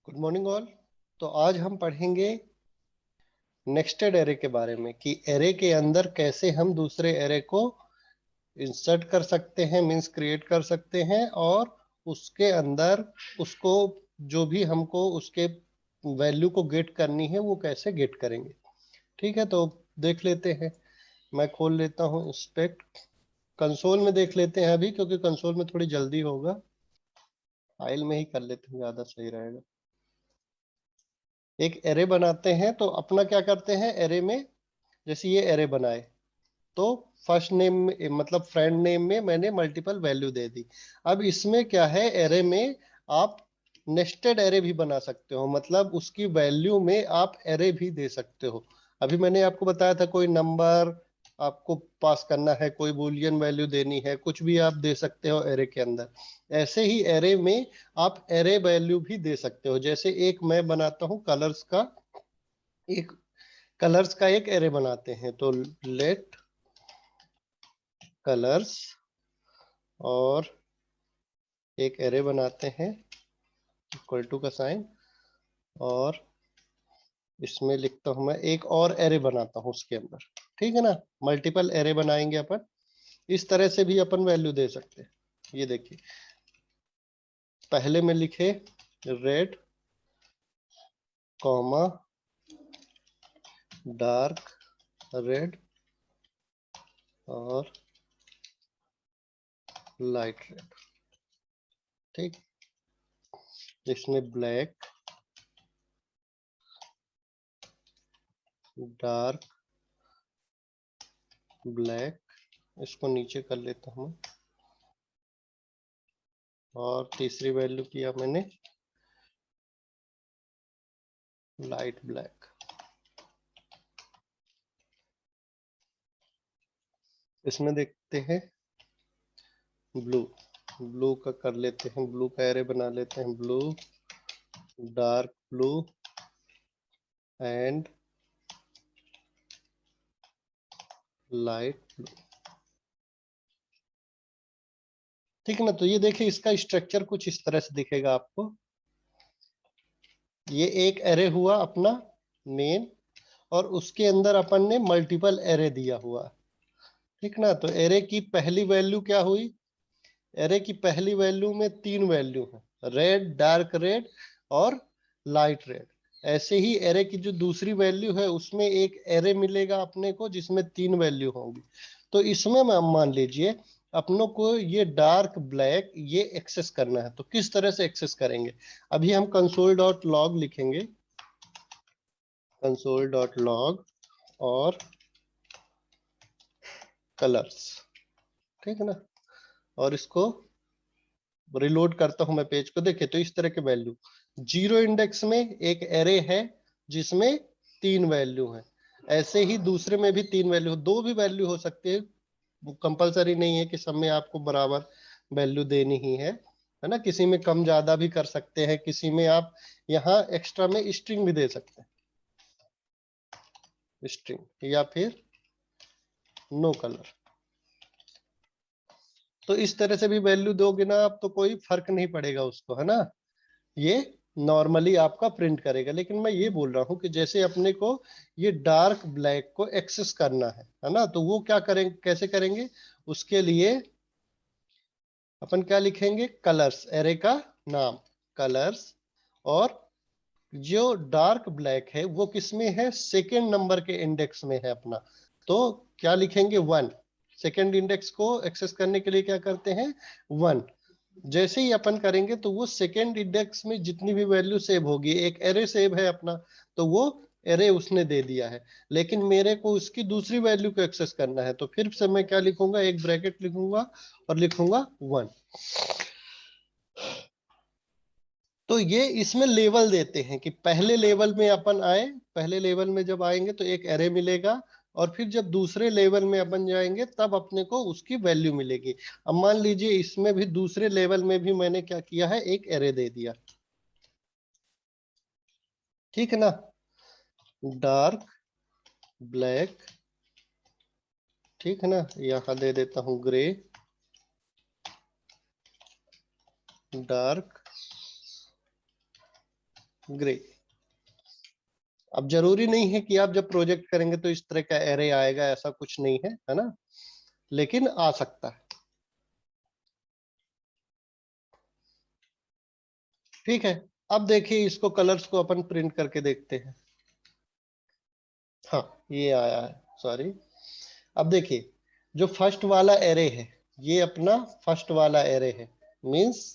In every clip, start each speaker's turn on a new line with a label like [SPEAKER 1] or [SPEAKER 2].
[SPEAKER 1] Good morning all. तो आज हम पढ़ेंगे नेक्स्टेड एरे के बारे में कि एरे के अंदर कैसे हम दूसरे एरे को इंसर्ट कर सकते हैं, मींस क्रिएट कर सकते हैं, और उसके अंदर उसको जो भी हमको उसके वैल्यू को गेट करनी है वो कैसे गेट करेंगे। ठीक है, तो देख लेते हैं। मैं खोल लेता हूँ इंस्पेक्ट कंसोल में, देख लेते हैं अभी, क्योंकि कंसोल में थोड़ी जल्दी होगा। फाइल में ही कर लेते हैं, ज्यादा सही रहेगा। एक एरे बनाते हैं तो अपना क्या करते हैं एरे में, जैसे ये एरे बनाए तो फर्स्ट नेम में मतलब फ्रेंड नेम में मैंने मल्टीपल वैल्यू दे दी। अब इसमें क्या है, एरे में आप नेस्टेड एरे भी बना सकते हो, मतलब उसकी वैल्यू में आप एरे भी दे सकते हो। अभी मैंने आपको बताया था कोई नंबर आपको पास करना है, कोई बूलियन वैल्यू देनी है, कुछ भी आप दे सकते हो एरे के अंदर। ऐसे ही एरे में आप एरे वैल्यू भी दे सकते हो। जैसे एक मैं बनाता हूं कलर्स का, एक कलर्स का एक एरे बनाते हैं, तो लेट कलर्स, और एक एरे बनाते हैं इक्वल टू का साइन, और इसमें लिखता हूं मैं एक और एरे बनाता हूं उसके अंदर। ठीक है ना, मल्टीपल एरे बनाएंगे अपन। इस तरह से भी अपन वैल्यू दे सकते हैं। ये देखिए, पहले में लिखे रेड कॉमा डार्क रेड और लाइट रेड। ठीक, इसमें ब्लैक डार्क ब्लैक, इसको नीचे कर लेता हूं। और तीसरी वैल्यू किया मैंने लाइट ब्लैक। इसमें देखते हैं ब्लू, ब्लू का कर लेते हैं, ब्लू का एरे बना लेते हैं, blue dark blue and light blue. ठीक है ना, तो ये देखिए इसका स्ट्रक्चर कुछ इस तरह से दिखेगा आपको। ये एक एरे हुआ अपना मेन, और उसके अंदर अपन ने मल्टीपल एरे दिया हुआ। ठीक ना, तो एरे की पहली वैल्यू क्या हुई, एरे की पहली वैल्यू में तीन वैल्यू है, रेड डार्क रेड और लाइट रेड। ऐसे ही एरे की जो दूसरी वैल्यू है उसमें एक एरे मिलेगा अपने को जिसमें तीन वैल्यू होंगी। तो इसमें मान लीजिए अपनों को ये डार्क ब्लैक ये एक्सेस करना है, तो किस तरह से एक्सेस करेंगे। अभी हम कंसोल डॉट लॉग लिखेंगे, कंसोल डॉट लॉग और कलर्स। ठीक है ना, और इसको रिलोड करता हूं मैं पेज को। देखिए तो इस तरह के वैल्यू, जीरो इंडेक्स में एक एरे है जिसमें तीन वैल्यू है। ऐसे ही दूसरे में भी तीन वैल्यू, दो भी वैल्यू हो सकते हैं, वो कंपलसरी नहीं है कि सब में आपको बराबर वैल्यू देनी ही है ना। किसी में कम ज्यादा भी कर सकते हैं, किसी में आप यहाँ एक्स्ट्रा में स्ट्रिंग भी दे सकते हैं, स्ट्रिंग या फिर नो कलर। तो इस तरह से भी वैल्यू दोगे ना आप तो कोई फर्क नहीं पड़ेगा उसको, है ना। ये नॉर्मली आपका प्रिंट करेगा। लेकिन मैं ये बोल रहा हूं कि जैसे अपने को ये डार्क ब्लैक को एक्सेस करना है ना, तो वो क्या करेंगे, कैसे करेंगे। उसके लिए अपन क्या लिखेंगे, कलर्स, एरे का नाम कलर्स, और जो डार्क ब्लैक है वो किसमें है, सेकेंड नंबर के इंडेक्स में है अपना। तो क्या लिखेंगे, वन। सेकेंड इंडेक्स को एक्सेस करने के लिए क्या करते हैं, वन। जैसे ही अपन करेंगे तो वो सेकेंड इंडेक्स में जितनी भी वैल्यू सेव होगी, एक एरे सेव है अपना, तो वो एरे उसने दे दिया है। लेकिन मेरे को उसकी दूसरी वैल्यू को एक्सेस करना है, तो फिर से मैं क्या लिखूंगा, एक ब्रैकेट लिखूंगा और लिखूंगा वन। तो ये इसमें लेवल देते हैं कि पहले लेवल में अपन आए, पहले लेवल में जब आएंगे तो एक एरे मिलेगा, और फिर जब दूसरे लेवल में अपन जाएंगे तब अपने को उसकी वैल्यू मिलेगी। अब मान लीजिए इसमें भी दूसरे लेवल में भी मैंने क्या किया है, एक एरे दे दिया। ठीक है ना, डार्क ब्लैक, ठीक है ना, यहां दे देता हूं ग्रे डार्क ग्रे। अब जरूरी नहीं है कि आप जब प्रोजेक्ट करेंगे तो इस तरह का एरे आएगा, ऐसा कुछ नहीं है, है ना, लेकिन आ सकता है। ठीक है, अब देखिए इसको कलर्स को अपन प्रिंट करके देखते हैं। हाँ, ये आया है, सॉरी। अब देखिए जो फर्स्ट वाला एरे है, ये अपना फर्स्ट वाला एरे है, मींस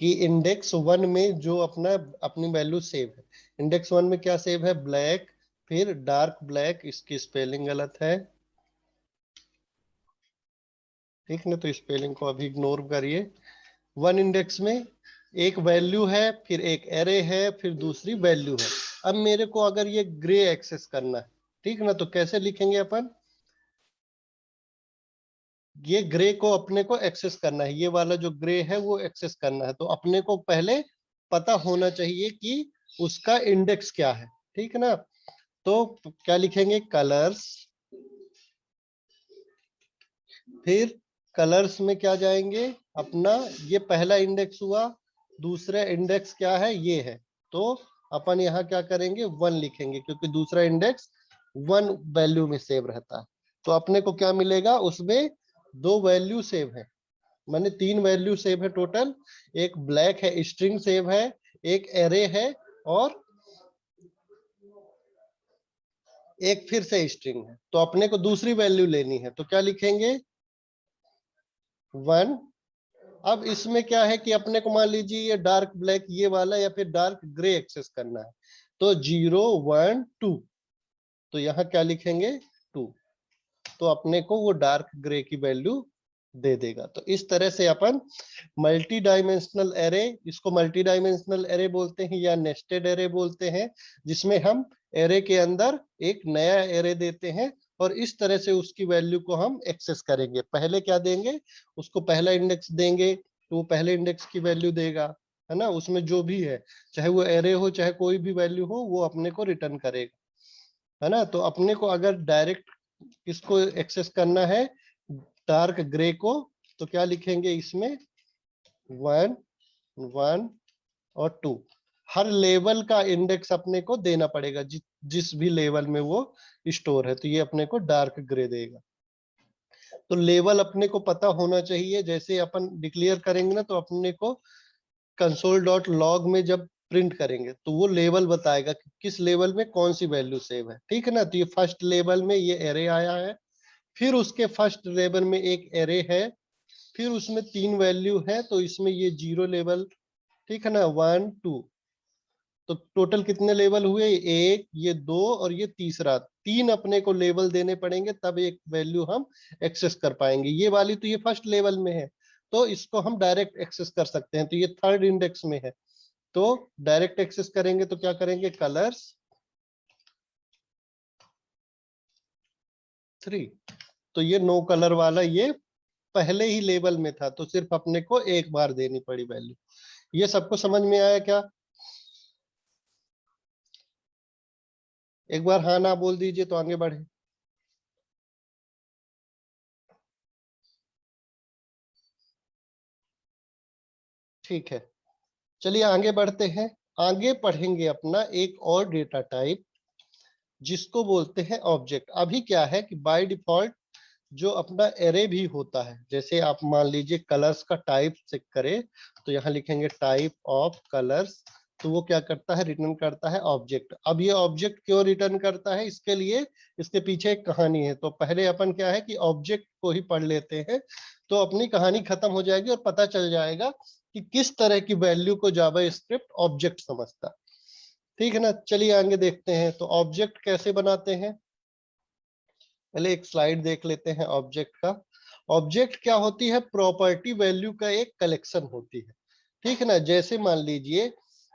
[SPEAKER 1] कि इंडेक्स वन में जो अपना अपनी वैल्यू सेव है। इंडेक्स वन में क्या सेव है? ब्लैक, फिर डार्क ब्लैक, इसकी स्पेलिंग गलत है, ठीक ना, तो स्पेलिंग को अभी इग्नोर करिए। वन इंडेक्स में एक वैल्यू है, फिर एक एरे है, फिर दूसरी वैल्यू है। अब मेरे को अगर ये ग्रे एक्सेस करना है, ठीक ना, तो कैसे लिखेंगे अपन? ये ग्रे को अपने को एक्सेस करना है, ये वाला जो ग्रे है वो एक्सेस करना है, तो अपने को पहले पता होना चाहिए कि उसका इंडेक्स क्या है, ठीक है ना। तो क्या लिखेंगे? कलर्स, फिर कलर्स में क्या जाएंगे? अपना ये पहला इंडेक्स हुआ, दूसरा इंडेक्स क्या है? ये है, तो अपन यहाँ क्या करेंगे? वन लिखेंगे, क्योंकि दूसरा इंडेक्स वन वैल्यू में सेव रहता है। तो अपने को क्या मिलेगा? उसमें दो वैल्यू सेव है, माने तीन वैल्यू सेव है टोटल। एक ब्लैक है, स्ट्रिंग सेव है, एक एरे है, और एक फिर से स्ट्रिंग है। तो अपने को दूसरी वैल्यू लेनी है, तो क्या लिखेंगे? वन। अब इसमें क्या है कि अपने को मान लीजिए ये डार्क ब्लैक ये वाला या फिर डार्क ग्रे एक्सेस करना है, तो 0 1 2, तो यहाँ क्या लिखेंगे? 2। तो अपने को वो डार्क ग्रे की वैल्यू दे देगा। तो इस तरह से अपन मल्टी डायमेंशनल एरे, इसको मल्टी डायमेंशनल एरे बोलते हैं या नेस्टेड एरे बोलते हैं, जिसमें हम एरे के अंदर एक नया एरे देते हैं और इस तरह से उसकी वैल्यू को हम एक्सेस करेंगे। पहले क्या देंगे? उसको पहला इंडेक्स देंगे, तो वो पहले इंडेक्स की वैल्यू देगा, है ना, उसमें जो भी है, चाहे वो एरे हो चाहे कोई भी वैल्यू हो, वो अपने को रिटर्न करेगा, है ना। तो अपने को अगर डायरेक्ट किसको एक्सेस करना है? डार्क ग्रे को, तो क्या लिखेंगे इसमें? 1 1 और 2। हर लेवल का इंडेक्स अपने को देना पड़ेगा, जिस भी लेवल में वो स्टोर है, तो ये अपने को डार्क ग्रे देगा। तो लेवल अपने को पता होना चाहिए, जैसे अपन डिक्लेयर करेंगे ना, तो अपने को console.log में जब प्रिंट करेंगे तो वो लेवल बताएगा कि किस लेवल में कौन सी वैल्यू सेव है, ठीक है ना। तो ये फर्स्ट लेवल में ये एरे आया है, फिर उसके फर्स्ट लेवल में एक एरे है, फिर उसमें तीन वैल्यू है, तो इसमें ये 0 लेवल, ठीक है ना, 1 2। तो टोटल कितने लेवल हुए? एक, ये दो, और ये तीसरा। तीन अपने को लेवल देने पड़ेंगे, तब एक वैल्यू हम एक्सेस कर पाएंगे। ये वाली तो ये फर्स्ट लेवल में है, तो इसको हम डायरेक्ट एक्सेस कर सकते हैं, तो ये थर्ड इंडेक्स में है। तो डायरेक्ट एक्सेस करेंगे तो क्या करेंगे? कलर्स 3। तो ये नो कलर वाला ये पहले ही लेवल में था, तो सिर्फ अपने को एक बार देनी पड़ी वैल्यू। ये सबको समझ में आया क्या? एक बार हाँ ना बोल दीजिए तो आगे बढ़े। ठीक है, चलिए आगे बढ़ते हैं। आगे पढ़ेंगे अपना एक और डेटा टाइप, जिसको बोलते हैं ऑब्जेक्ट। अभी क्या है कि बाय डिफॉल्ट जो अपना एरे भी होता है, जैसे आप मान लीजिए कलर्स का टाइप चेक करें, तो यहाँ लिखेंगे टाइप ऑफ कलर्स, तो वो क्या करता है? रिटर्न करता है ऑब्जेक्ट। अब ये ऑब्जेक्ट क्यों रिटर्न करता है? इसके लिए इसके पीछे एक कहानी है। तो पहले अपन क्या है कि ऑब्जेक्ट को ही पढ़ लेते हैं, तो अपनी कहानी खत्म हो जाएगी और पता चल जाएगा कि किस तरह की वैल्यू को जावा स्क्रिप्ट ऑब्जेक्ट समझता। ठीक है ना, चलिए आगे देखते हैं। तो ऑब्जेक्ट कैसे बनाते हैं, पहले एक स्लाइड देख लेते हैं ऑब्जेक्ट का। ऑब्जेक्ट क्या होती है? प्रॉपर्टी वैल्यू का एक कलेक्शन होती है, ठीक है ना। जैसे मान लीजिए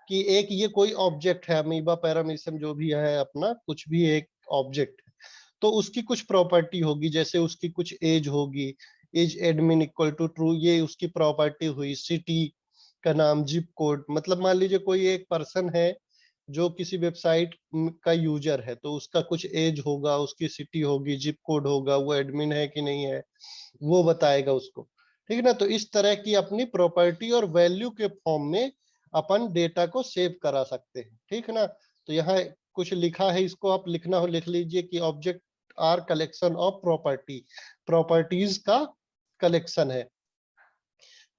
[SPEAKER 1] कि एक ये कोई ऑब्जेक्ट है, अमीबा पैरामीशियम जो भी है अपना, कुछ भी एक ऑब्जेक्ट है, तो उसकी कुछ प्रॉपर्टी होगी, जैसे उसकी कुछ एज होगी, is admin equal to true, ये उसकी प्रॉपर्टी हुई। सिटी का नाम, जिप कोड, मतलब मान लीजिए कोई एक पर्सन है जो किसी वेबसाइट का यूजर है, तो उसका कुछ एज होगा, उसकी सिटी होगी, जिप कोड होगा, वो एडमिन है कि नहीं है वो बताएगा उसको। ठीक है ना। तो इस तरह की अपनी प्रॉपर्टी और वैल्यू के फॉर्म में अपन डेटा को सेव करा सकते हैं। ठीक है ना। तो यहाँ कुछ लिखा है, इसको आप लिखना हो लिख लीजिए कि object are collection of property, properties का कलेक्शन है।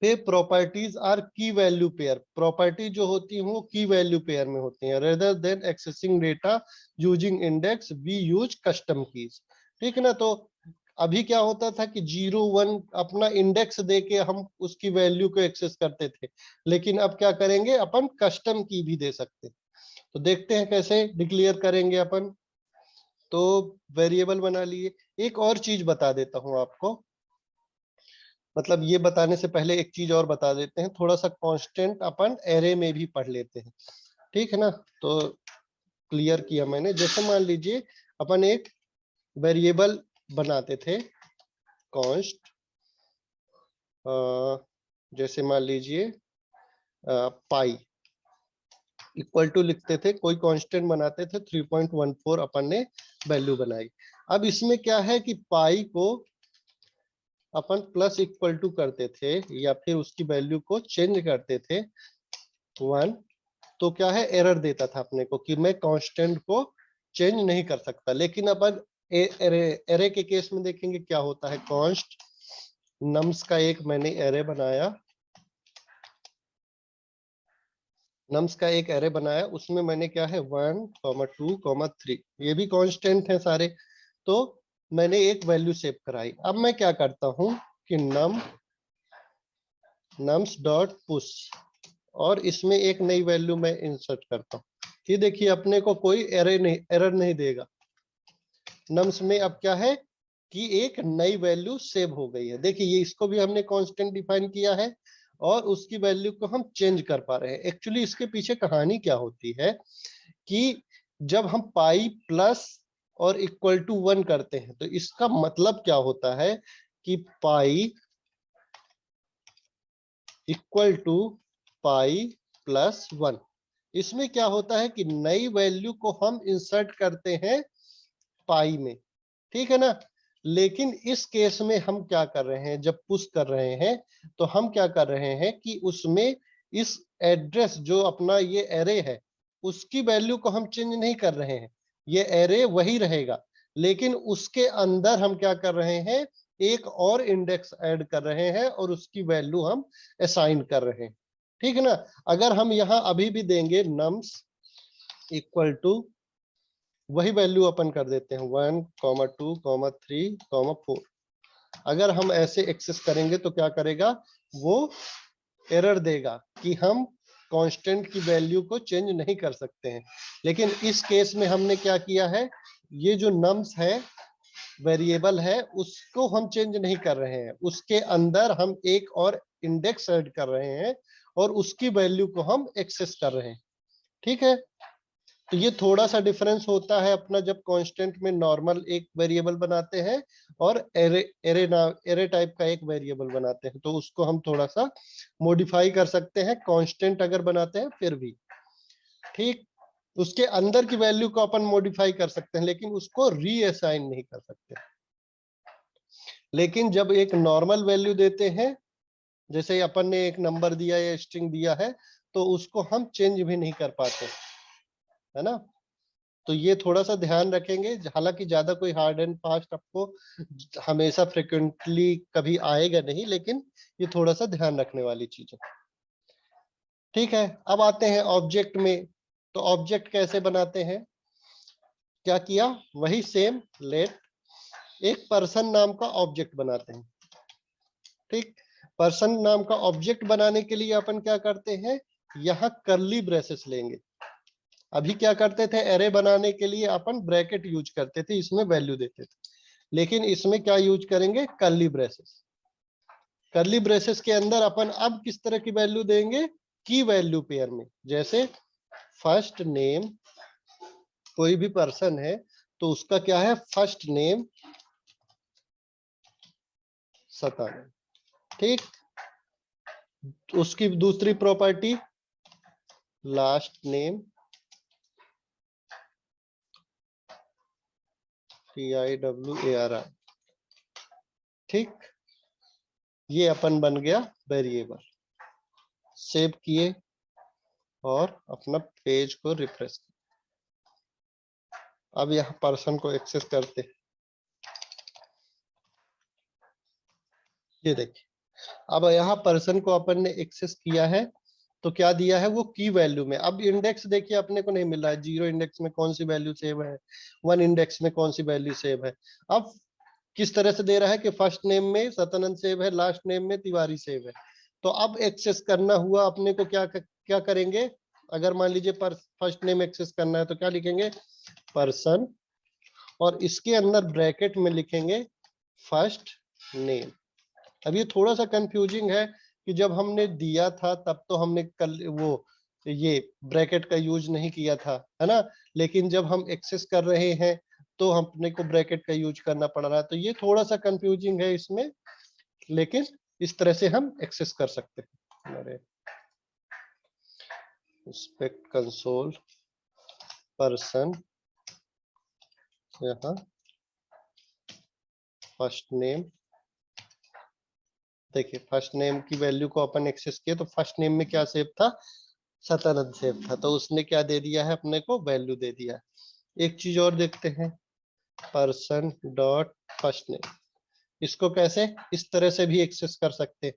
[SPEAKER 1] फिर properties are key value pair, property जो होती है वो की वैल्यू पेयर में होती हैं। Rather than accessing data using index we use custom keys. ठीक है ना। तो अभी क्या होता था कि 0 1 अपना इंडेक्स देके हम उसकी वैल्यू को एक्सेस करते थे, लेकिन अब क्या करेंगे, अपन कस्टम की भी दे सकते हैं। तो देखते हैं कैसे डिक्लेयर करेंगे अपन। तो वेरिएबल बना लिए। एक और चीज बता देता हूं आपको, मतलब ये बताने से पहले एक चीज और बता देते हैं, थोड़ा सा कांस्टेंट अपन एरे में भी पढ़ लेते हैं। ठीक है ना। तो क्लियर किया मैंने। जैसे मान लीजिए अपन एक वेरिएबल बनाते थे कॉन्स्ट, जैसे मान लीजिए पाई इक्वल टू लिखते थे, कोई कांस्टेंट बनाते थे 3.14 अपन ने वैल्यू बनाई। अब इसमें क्या है कि पाई को अपन प्लस इक्वल टू करते थे या फिर उसकी वैल्यू को चेंज करते थे 1, तो क्या है, एरर देता था अपने को कि मैं कांस्टेंट को चेंज नहीं कर सकता। लेकिन अपन एरे के केस में देखेंगे क्या होता है। कॉन्स्ट नम्स का एक मैंने एरे बनाया, नम्स का एक एरे बनाया, उसमें मैंने क्या है 1, 2, 3, ये भी कांस्टेंट है सारे। तो मैंने एक वैल्यू सेव कराई। अब मैं क्या करता हूं कि नम्स डॉट पुश, और इसमें एक नई वैल्यू मैं इंसर्ट करता हूँ। ये देखिए अपने को कोई एरर नहीं देगा। नम्स में अब क्या है कि एक नई वैल्यू सेव हो गई है। देखिए ये इसको भी हमने कांस्टेंट डिफाइन किया है और उसकी वैल्यू को हम चेंज कर पा रहे हैं। एक्चुअली इसके पीछे कहानी क्या होती है कि जब हम पाई प्लस और इक्वल टू 1 करते हैं तो इसका मतलब क्या होता है कि pi equal to pi plus 1। इसमें क्या होता है कि नई वैल्यू को हम इंसर्ट करते हैं पाई में। ठीक है ना। लेकिन इस केस में हम क्या कर रहे हैं, जब पुश कर रहे हैं तो हम क्या कर रहे हैं कि उसमें इस एड्रेस जो अपना ये एरे है उसकी वैल्यू को हम चेंज नहीं कर रहे हैं, ये एरे वही रहेगा, लेकिन उसके अंदर हम क्या कर रहे हैं, एक और इंडेक्स ऐड कर रहे हैं और उसकी वैल्यू हम असाइन कर रहे हैं। ठीक है ना। अगर हम यहां अभी भी देंगे नम्स इक्वल टू, वही वैल्यू अपन कर देते हैं 1, 2, 3, 4, अगर हम ऐसे एक्सेस करेंगे तो क्या करेगा, वो एरर देगा कि हम कांस्टेंट की वैल्यू को चेंज नहीं कर सकते हैं। लेकिन इस केस में हमने क्या किया है, ये जो नम्स है वेरिएबल है उसको हम चेंज नहीं कर रहे हैं, उसके अंदर हम एक और इंडेक्स ऐड कर रहे हैं और उसकी वैल्यू को हम एक्सेस कर रहे हैं। ठीक है। तो ये थोड़ा सा डिफरेंस होता है अपना, जब कांस्टेंट में नॉर्मल एक वेरिएबल बनाते हैं और एरे टाइप का एक वेरिएबल बनाते हैं, तो उसको हम थोड़ा सा मॉडिफाई कर सकते हैं कांस्टेंट अगर बनाते हैं फिर भी। ठीक। उसके अंदर की वैल्यू को अपन मॉडिफाई कर सकते हैं लेकिन उसको रीअसाइन नहीं कर सकते। लेकिन जब एक नॉर्मल वैल्यू देते हैं, जैसे अपन ने एक नंबर दिया या स्ट्रिंग दिया है, तो उसको हम चेंज भी नहीं कर पाते, है ना। तो ये थोड़ा सा ध्यान रखेंगे। हालांकि ज्यादा कोई हार्ड एंड फास्ट आपको हमेशा फ्रिक्वेंटली कभी आएगा नहीं, लेकिन ये थोड़ा सा ध्यान रखने वाली चीज है। ठीक है। अब आते हैं ऑब्जेक्ट में। तो ऑब्जेक्ट कैसे बनाते हैं, क्या किया, वही सेम लेट एक पर्सन नाम का ऑब्जेक्ट बनाते हैं। ठीक। पर्सन नाम का ऑब्जेक्ट बनाने के लिए अपन क्या करते हैं, यहाँ कर्ली ब्रेसेस लेंगे। अभी क्या करते थे, एरे बनाने के लिए अपन ब्रैकेट यूज करते थे, इसमें वैल्यू देते थे, लेकिन इसमें क्या यूज करेंगे, कर्ली ब्रेसेस। कर्ली ब्रेसेस के अंदर अपन अब किस तरह की वैल्यू देंगे, की वैल्यू पेयर में। जैसे फर्स्ट नेम, कोई भी पर्सन है तो उसका क्या है, फर्स्ट नेम सताना। ठीक। उसकी दूसरी प्रॉपर्टी लास्ट नेम TIWARI। ठीक। ये अपन बन गया वेरिएबल। सेव किए और अपना पेज को रिफ्रेश किया। अब यहाँ पर्सन को एक्सेस करते, ये देखिए अब यहाँ पर्सन को अपन ने एक्सेस किया है तो क्या दिया है वो की वैल्यू में। अब इंडेक्स देखिए अपने को नहीं मिल रहा है, 0 इंडेक्स में कौन सी वैल्यू सेव है, 1 इंडेक्स में कौन सी वैल्यू सेव है। अब किस तरह से दे रहा है कि फर्स्ट नेम में सतानंद सेव है, लास्ट नेम में तिवारी सेव है। तो अब एक्सेस करना हुआ अपने को क्या करेंगे, अगर मान लीजिए फर्स्ट नेम एक्सेस करना है तो क्या लिखेंगे, पर्सन, और इसके अंदर ब्रैकेट में लिखेंगे फर्स्ट नेम। अब ये थोड़ा सा कंफ्यूजिंग है कि जब हमने दिया था तब तो हमने कल वो ये ब्रैकेट का यूज नहीं किया था, है ना, लेकिन जब हम एक्सेस कर रहे हैं तो अपने को ब्रैकेट का यूज करना पड़ रहा है। तो ये थोड़ा सा कंफ्यूजिंग है इसमें, लेकिन इस तरह से हम एक्सेस कर सकते हैं। अरे इंस्पेक्ट कंसोल पर्सन, यहाँ फर्स्ट नेम, देखिए फर्स्ट नेम की वैल्यू को अपन एक्सेस किए तो फर्स्ट नेम में क्या सेव था, सतानंद सेव था, तो उसने क्या दे दिया है अपने को, वैल्यू दे दिया है। एक चीज और देखते हैं, पर्सन डॉट फर्स्ट नेम, इसको कैसे इस तरह से भी एक्सेस कर सकते हैं,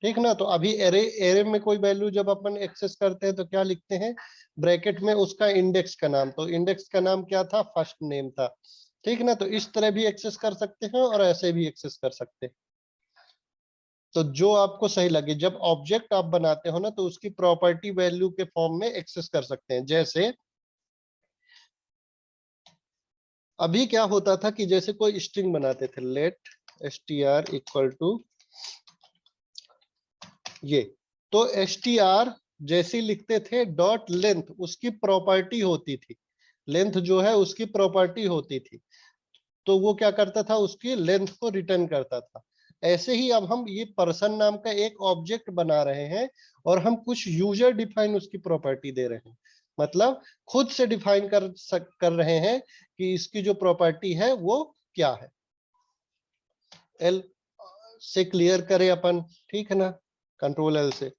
[SPEAKER 1] ठीक ना। तो अभी एरे में कोई वैल्यू जब अपन एक्सेस करते हैं तो क्या लिखते हैं, ब्रैकेट में उसका इंडेक्स का नाम, तो इंडेक्स का नाम क्या था, फर्स्ट नेम था, ठीक ना। तो इस तरह भी एक्सेस कर सकते हैं और ऐसे भी एक्सेस कर सकते हैं। तो जो आपको सही लगे, जब ऑब्जेक्ट आप बनाते हो ना तो उसकी प्रॉपर्टी वैल्यू के फॉर्म में एक्सेस कर सकते हैं। जैसे अभी क्या होता था कि जैसे कोई स्ट्रिंग बनाते थे, लेट str इक्वल टू ये, तो str जैसे लिखते थे डॉट लेंथ, उसकी प्रॉपर्टी होती थी, लेंथ जो है उसकी प्रॉपर्टी होती थी, तो वो क्या करता था, उसकी लेंथ को रिटर्न करता था। ऐसे ही अब हम ये पर्सन नाम का एक ऑब्जेक्ट बना रहे हैं और हम कुछ यूजर डिफाइन उसकी प्रॉपर्टी दे रहे हैं, मतलब खुद से डिफाइन कर रहे हैं कि इसकी जो प्रॉपर्टी है वो क्या है। एल से क्लियर करें अपन, ठीक है ना, कंट्रोल एल से।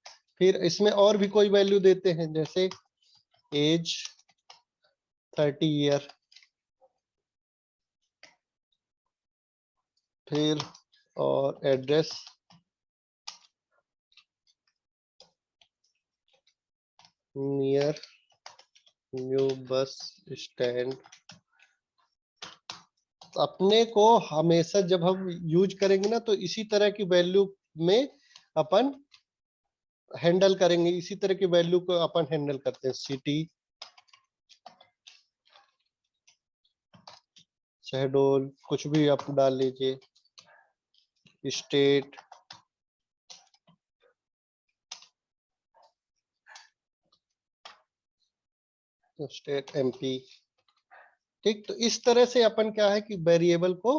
[SPEAKER 1] फिर इसमें और भी कोई वैल्यू देते हैं, जैसे एज 30 ईयर, फिर और address near new bus stand. अपने को हमेशा जब हम यूज करेंगे ना तो इसी तरह की वैल्यू में अपन हैंडल करेंगे, इसी तरह की वैल्यू को अपन हैंडल करते हैं। सिटी, शहडोल, कुछ भी आप डाल लीजिए, स्टेट, स्टेट एमपी, ठीक। तो इस तरह से अपन क्या है कि वेरिएबल को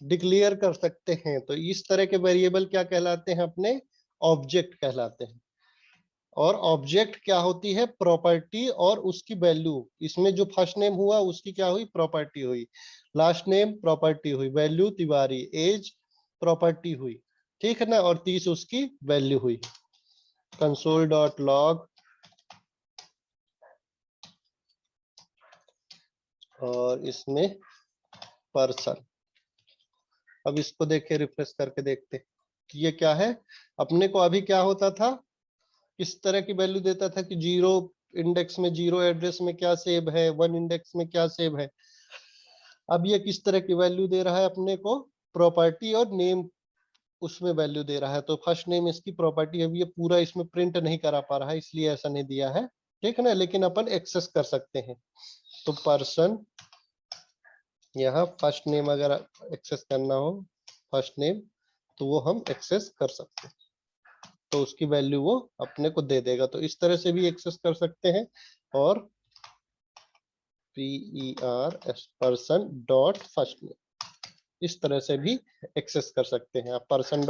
[SPEAKER 1] डिक्लेयर कर सकते हैं। तो इस तरह के वेरिएबल क्या कहलाते हैं, अपने ऑब्जेक्ट कहलाते हैं। और ऑब्जेक्ट क्या होती है, प्रॉपर्टी और उसकी वैल्यू। इसमें जो फर्स्ट नेम हुआ उसकी क्या हुई, प्रॉपर्टी हुई, लास्ट नेम प्रॉपर्टी हुई, वैल्यू तिवारी, एज प्रॉपर्टी हुई, ठीक है ना, और 30 उसकी वैल्यू हुई। कंसोल डॉट लॉग, और इसमें पर्सन। अब इसको देखिए, रिफ्रेश करके देखते कि ये क्या है। अपने को अभी क्या होता था, किस तरह की वैल्यू देता था कि 0 इंडेक्स में, 0 एड्रेस में क्या सेव है, 1 इंडेक्स में क्या सेव है। अब ये किस तरह की वैल्यू दे रहा है अपने को, प्रॉपर्टी और नेम उसमें वैल्यू दे रहा है। तो फर्स्ट नेम इसकी प्रॉपर्टी है, ये पूरा इसमें प्रिंट नहीं करा पा रहा है इसलिए ऐसा नहीं दिया है, ठीक है ना, लेकिन अपन एक्सेस कर सकते हैं। तो पर्सन, यहाँ फर्स्ट नेम अगर एक्सेस करना हो, फर्स्ट नेम, तो वो हम एक्सेस कर सकते हैं, तो उसकी वैल्यू वो अपने को दे देगा। तो इस तरह से भी एक्सेस कर सकते हैं। और PERS person dot first name, इस तरह से भी एक्सेस कर सकते हैं आप, पर्सन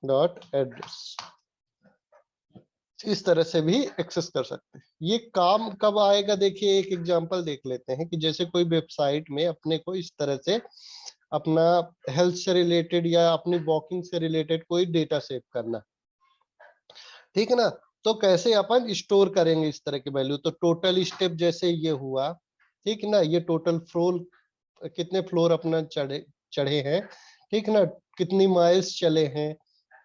[SPEAKER 1] डॉट एड्रेस, इस तरह से भी एक्सेस कर सकते हैं। ये काम कब आएगा, देखिए एक एग्जांपल देख लेते हैं कि जैसे कोई वेबसाइट में अपने को इस तरह से अपना हेल्थ से रिलेटेड या अपनी वॉकिंग से रिलेटेड कोई डेटा सेव करना, ठीक है ना। तो कैसे अपन स्टोर करेंगे इस तरह की वैल्यू, तो टोटल स्टेप जैसे ये हुआ, ठीक है ना, ये टोटल फ्लोर, कितने फ्लोर अपना चढ़े चढ़े हैं, ठीक है ना, कितनी माइल्स चले हैं,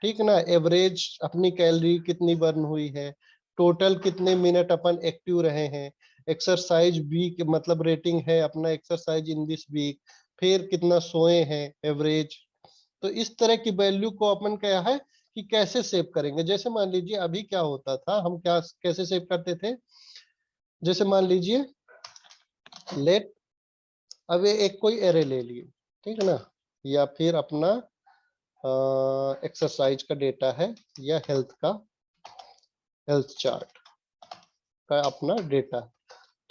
[SPEAKER 1] ठीक है ना, एवरेज अपनी कैलोरी कितनी बर्न हुई है, टोटल कितने मिनट अपन एक्टिव रहे हैं, एक्सरसाइज वीक मतलब रेटिंग है अपना एक्सरसाइज इन दिस वीक, फिर कितना सोए हैं एवरेज। तो इस तरह की वैल्यू को अपन क्या है कि कैसे सेव करेंगे, जैसे मान लीजिए अभी क्या होता था, हम क्या कैसे सेव करते थे, जैसे मान लीजिए लेट, अब ये एक कोई एरे ले लिए, ठीक है ना, या फिर अपना एक्सरसाइज का डेटा है या हेल्थ चार्ट का अपना डेटा,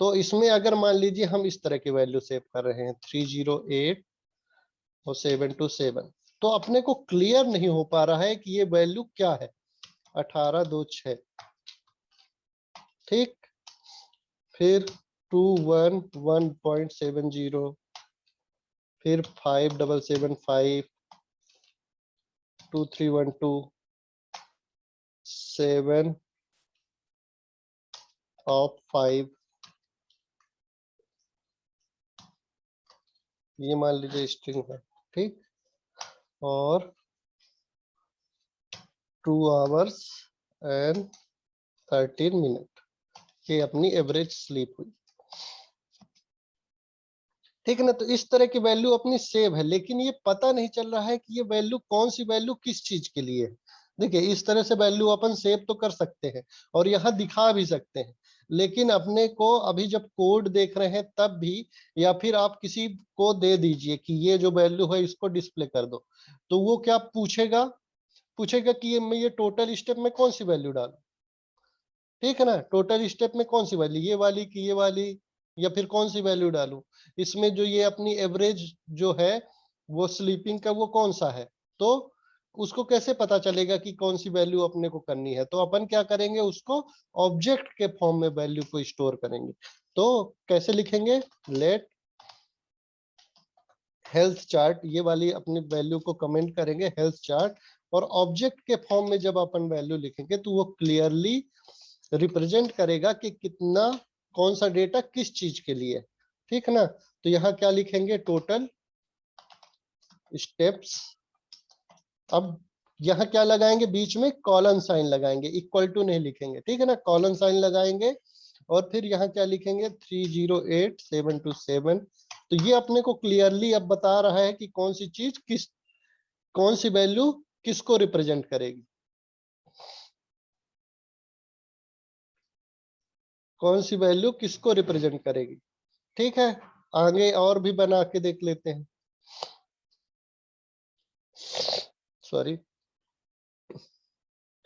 [SPEAKER 1] तो इसमें अगर मान लीजिए हम इस तरह की वैल्यू सेव कर रहे हैं 308 और 727, तो अपने को क्लियर नहीं हो पा रहा है कि ये वैल्यू क्या है, 1826, ठीक, फिर 211.70, फिर 5775, 2312, 7 of 5, ये मान लीजिए स्ट्रिंग है, ठीक, और 2 hours and 13 minute, ये अपनी एवरेज स्लीप हुई, ठीक है ना। तो इस तरह की वैल्यू अपनी सेव है, लेकिन ये पता नहीं चल रहा है कि ये वैल्यू कौन सी वैल्यू किस चीज के लिए है। देखिए इस तरह से वैल्यू अपन सेव तो कर सकते हैं और यहाँ दिखा भी सकते हैं, लेकिन अपने को अभी जब कोड देख रहे हैं तब भी, या फिर आप किसी को दे दीजिए कि ये जो वैल्यू है इसको डिस्प्ले कर दो, तो वो क्या पूछेगा, पूछेगा कि ये मैं ये टोटल स्टेप में कौन सी वैल्यू डालूं, ठीक है ना, टोटल स्टेप में कौन सी वैल्यू, ये वाली कि ये वाली, या फिर कौन सी वैल्यू डालूं, इसमें जो ये अपनी एवरेज जो है वो स्लीपिंग का वो कौन सा है, तो उसको कैसे पता चलेगा कि कौन सी वैल्यू अपने को करनी है, तो अपन क्या करेंगे उसको ऑब्जेक्ट के फॉर्म में वैल्यू को स्टोर करेंगे। तो कैसे लिखेंगे, लेट हेल्थ चार्ट, ये वाली अपनी वैल्यू को कमेंट करेंगे हेल्थ चार्ट, और ऑब्जेक्ट के फॉर्म में जब अपन वैल्यू लिखेंगे तो वो क्लियरली रिप्रेजेंट करेगा कि कितना कौन सा डेटा किस चीज के लिए, ठीक है ना। तो यहाँ क्या लिखेंगे, टोटल स्टेप्स, अब यहाँ क्या लगाएंगे, बीच में कॉलन साइन लगाएंगे, इक्वल टू नहीं लिखेंगे, ठीक है ना, कॉलन साइन लगाएंगे, और फिर यहाँ क्या लिखेंगे 308727, तो ये अपने को क्लियरली अब बता रहा है कि कौन सी चीज किस, कौन सी वैल्यू किसको रिप्रेजेंट करेगी, कौन सी वैल्यू किसको रिप्रेजेंट करेगी, ठीक है। आगे और भी बना के देख लेते हैं, सॉरी,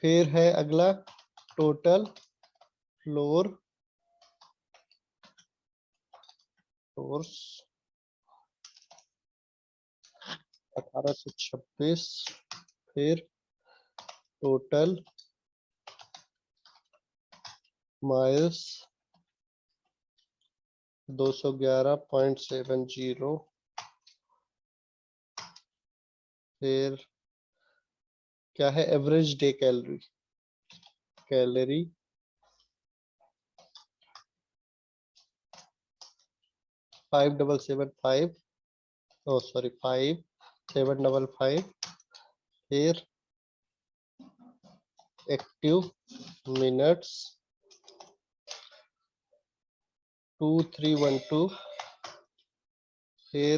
[SPEAKER 1] फिर है अगला टोटल फ्लोर फोर्स 1826, फिर टोटल माइल्स 211.70, फिर क्या है एवरेज डे कैलोरी, कैलोरी 5775, ओ सॉरी 5755, फिर एक्टिव मिनट्स 2312, फिर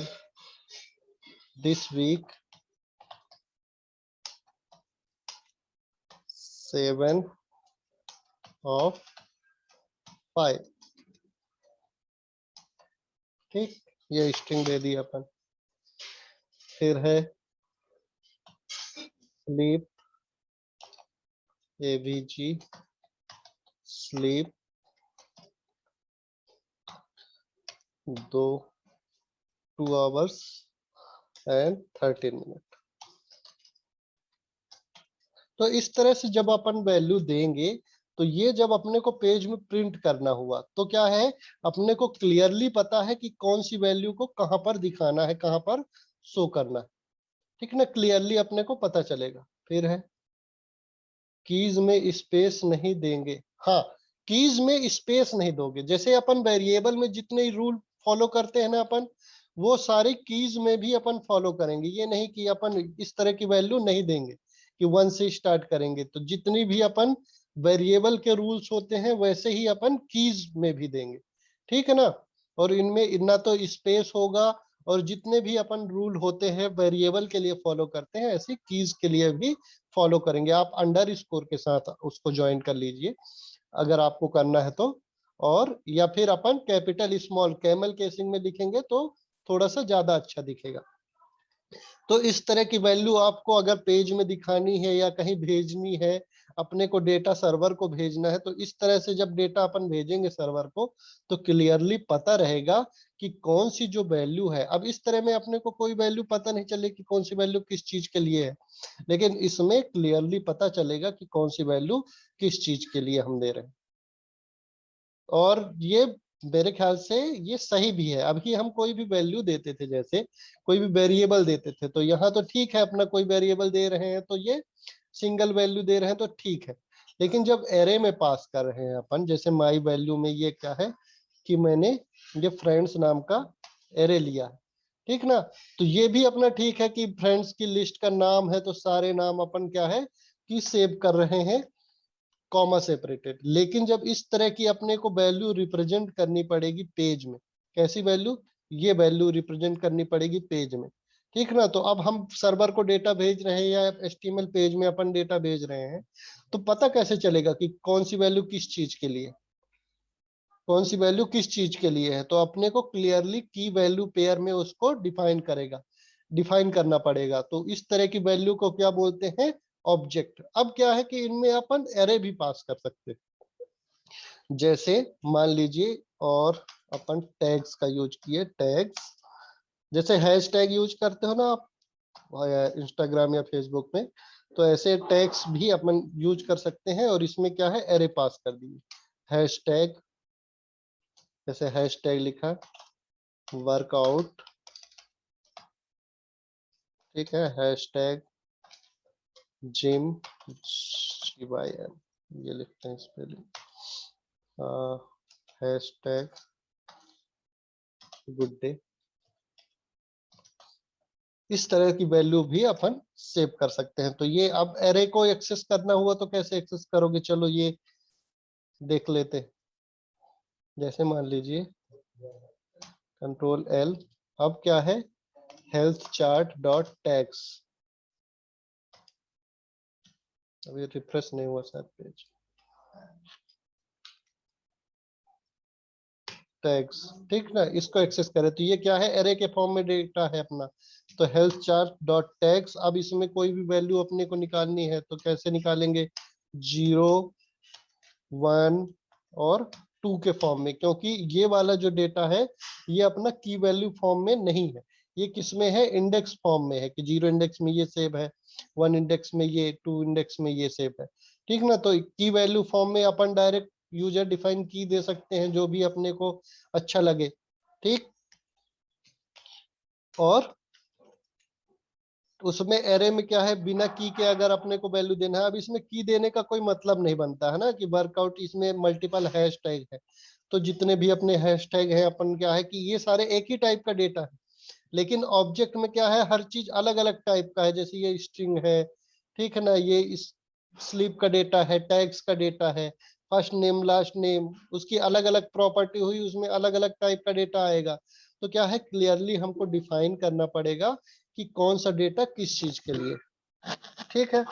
[SPEAKER 1] दिस वीक 7 of 5, ठीक, ये स्ट्रिंग दे दी अपन। फिर है sleep, AVG sleep 2 hours and 13 minute। तो इस तरह से जब अपन वैल्यू देंगे, तो ये जब अपने को पेज में प्रिंट करना हुआ तो क्या है, अपने को क्लियरली पता है कि कौन सी वैल्यू को कहां पर दिखाना है, कहां पर शो करना है, ठीक ना, क्लियरली अपने को पता चलेगा। फिर है कीज में स्पेस नहीं देंगे। हाँ, कीज में स्पेस नहीं दोगे, जैसे अपन वेरिएबल में जितने रूल फॉलो करते हैं ना अपन, वो सारे कीज में भी अपन फॉलो करेंगे। ये नहीं कि अपन इस तरह की वैल्यू नहीं देंगे कि 1 से स्टार्ट करेंगे, तो जितनी भी अपन वेरिएबल के रूल्स होते हैं वैसे ही अपन कीज में भी देंगे, ठीक है ना। और इनमें ना तो स्पेस होगा, और जितने भी अपन रूल होते हैं वेरिएबल के लिए फॉलो करते हैं, ऐसे कीज के लिए भी फॉलो करेंगे। आप अंडर स्कोर के साथ उसको ज्वाइन कर लीजिए अगर आपको करना है तो। और या फिर अपन कैपिटल स्मॉल कैमल केसिंग में लिखेंगे तो थोड़ा सा ज्यादा अच्छा दिखेगा। तो इस तरह की वैल्यू आपको अगर पेज में दिखानी है या कहीं भेजनी है, अपने को डेटा सर्वर को भेजना है, तो इस तरह से जब डेटा अपन भेजेंगे सर्वर को तो क्लियरली पता रहेगा कि कौन सी जो वैल्यू है। अब इस तरह में अपने को कोई वैल्यू पता नहीं चले कि कौन सी वैल्यू किस चीज के लिए है, लेकिन इसमें क्लियरली पता चलेगा कि कौन सी वैल्यू किस चीज के लिए हम दे रहे हैं। और ये मेरे ख्याल से ये सही भी है। अभी हम कोई भी वैल्यू देते थे, जैसे कोई भी वेरिएबल देते थे, तो यहाँ तो ठीक है अपना कोई वेरिएबल दे रहे हैं तो ये सिंगल वैल्यू दे रहे हैं तो ठीक है। लेकिन जब एरे में पास कर रहे हैं अपन, जैसे माई वैल्यू में ये क्या है कि मैंने ये फ्रेंड्स नाम का एरे लिया है, ठीक ना। तो ये भी अपना ठीक है कि फ्रेंड्स की लिस्ट का नाम है तो सारे नाम अपन क्या है कि सेव कर रहे हैं कॉमा सेपरेटेड। लेकिन जब इस तरह की अपने को वैल्यू रिप्रेजेंट करनी पड़ेगी पेज में, कैसी वैल्यू, ये वैल्यू रिप्रेजेंट करनी पड़ेगी पेज में, ठीक ना। तो अब हम सर्वर को डेटा भेज रहे हैं या एचटीएमएल पेज में अपन डेटा भेज रहे हैं, तो पता कैसे चलेगा कि कौन सी वैल्यू किस चीज के लिए, कौन सी वैल्यू किस चीज के लिए है। तो अपने को क्लियरली की वैल्यू पेयर में उसको डिफाइन करेगा, डिफाइन करना पड़ेगा। तो इस तरह की वैल्यू को क्या बोलते हैं, ऑब्जेक्ट। अब क्या है कि इनमें अपन एरे भी पास कर सकते हैं, जैसे मान लीजिए, और अपन टैग्स का यूज किए, टैग्स जैसे हैश टैग यूज करते हो ना आप इंस्टाग्राम या फेसबुक में, तो ऐसे टैग्स भी अपन यूज कर सकते हैं। और इसमें क्या है, एरे पास कर दिए, हैश टैग, जैसे हैश टैग लिखा वर्कआउट, ठीक है, हैश टैग जिम GYM, ये लिखते हैं spelling, hash tag good day. इस तरह की वैल्यू भी अपन सेव कर सकते हैं। तो ये अब एरे को एक्सेस करना हुआ तो कैसे एक्सेस करोगे, चलो ये देख लेते हैं। जैसे मान लीजिए Ctrl+L, अब क्या है, हेल्थ चार्ट डॉट टैग्स, अभी रिफ्रेश नहीं हुआ शायद पेज, टैग्स, ठीक ना, इसको एक्सेस करें तो ये क्या है, एरे के फॉर्म में डेटा है अपना। तो हेल्थ चार्ट डॉट टैग्स, अब इसमें कोई भी वैल्यू अपने को निकालनी है तो कैसे निकालेंगे, 0, 1 और 2 के फॉर्म में, क्योंकि ये वाला जो डेटा है ये अपना की वैल्यू फॉर्म में नहीं है, ये किस में है, इंडेक्स फॉर्म में है कि 0 इंडेक्स में ये सेव है, 1 इंडेक्स में ये, 2 इंडेक्स में ये सेव है, ठीक ना। तो की वैल्यू फॉर्म में अपन डायरेक्ट यूजर डिफाइन की दे सकते हैं जो भी अपने को अच्छा लगे, ठीक। और उसमें एरे में क्या है, बिना की के अगर अपने को वैल्यू देना है, अब इसमें की देने का कोई मतलब नहीं बनता है ना कि वर्कआउट, इसमें मल्टीपल हैश टैग है, तो जितने भी अपने हैश टैग है अपन क्या है कि ये सारे एक ही टाइप का डेटा है। लेकिन ऑब्जेक्ट में क्या है, हर चीज अलग अलग टाइप का है, जैसे ये स्ट्रिंग है, ठीक है ना, ये इस स्लीप का डेटा है, टैग्स का डेटा है, फर्स्ट नेम लास्ट नेम, उसकी अलग अलग प्रॉपर्टी हुई, उसमें अलग अलग टाइप का डेटा आएगा। तो क्या है, क्लियरली हमको डिफाइन करना पड़ेगा कि कौन सा डेटा किस चीज के लिए, ठीक है।